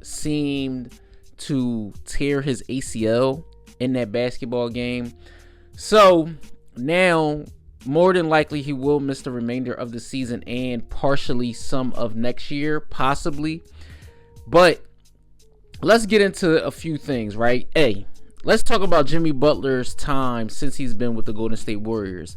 seemed to tear his ACL in that basketball game. So now, more than likely, he will miss the remainder of the season and partially some of next year, possibly. But let's get into a few things, right? Let's talk about Jimmy Butler's time since he's been with the Golden State Warriors.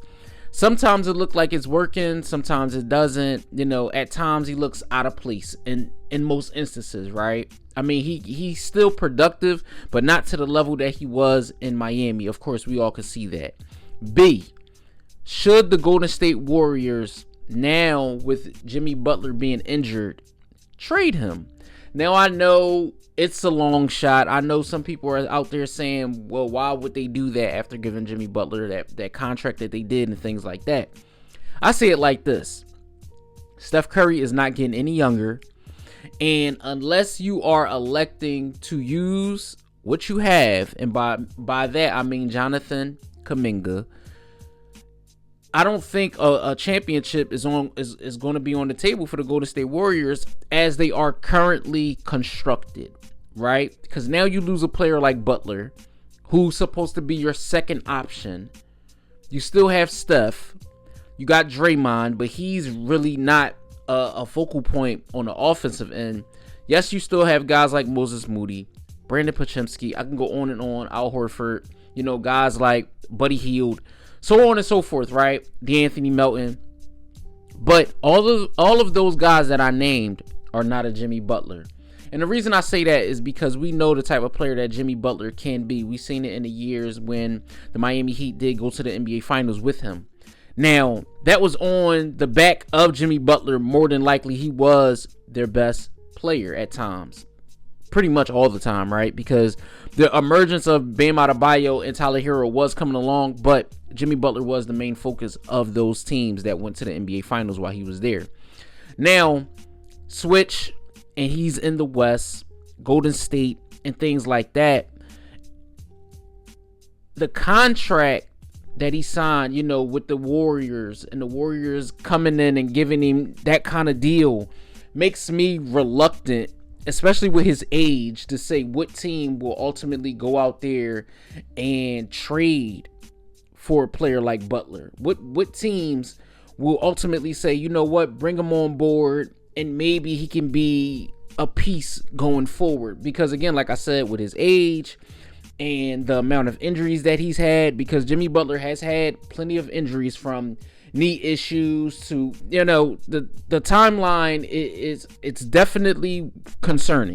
Sometimes it looks like it's working, sometimes it doesn't. At times he looks out of place in most instances, right? I mean, he's still productive, but not to the level that he was in Miami. Of course, we all could see that. B, should the Golden State Warriors, now with Jimmy Butler being injured, trade him? Now, I know it's a long shot. I know some people are out there saying, well, why would they do that after giving Jimmy Butler that contract that they did and things like that? I say it like this. Steph Curry is not getting any younger. And unless you are electing to use what you have, and by that I mean Jonathan Kuminga, I don't think a championship is going to be on the table for the Golden State Warriors as they are currently constructed, right? Because now you lose a player like Butler, who's supposed to be your second option. You still have Steph. You got Draymond, but he's really not a focal point on the offensive end. Yes, you still have guys like Moses Moody, Brandon Podziemski. I can go on and on. Al Horford, guys like Buddy Hield, so on and so forth, right? DeAnthony Melton. But all of those guys that I named are not a Jimmy Butler. And the reason I say that is because we know the type of player that Jimmy Butler can be. We've seen it in the years when the Miami Heat did go to the NBA Finals with him. Now, that was on the back of Jimmy Butler. More than likely, he was their best player at times. Pretty much all the time, right? Because the emergence of Bam Adebayo and Tyler Hero was coming along, but Jimmy Butler was the main focus of those teams that went to the NBA Finals while he was there. Now, switch, and he's in the West, Golden State, and things like that. The contract that he signed, with the Warriors, and the Warriors coming in and giving him that kind of deal, makes me reluctant, especially with his age, to say what team will ultimately go out there and trade for a player like Butler. What teams will ultimately say, you know what, bring him on board and maybe he can be a piece going forward? Because again, like I said, with his age and the amount of injuries that he's had, because Jimmy Butler has had plenty of injuries, from knee issues to, the timeline it's definitely concerning.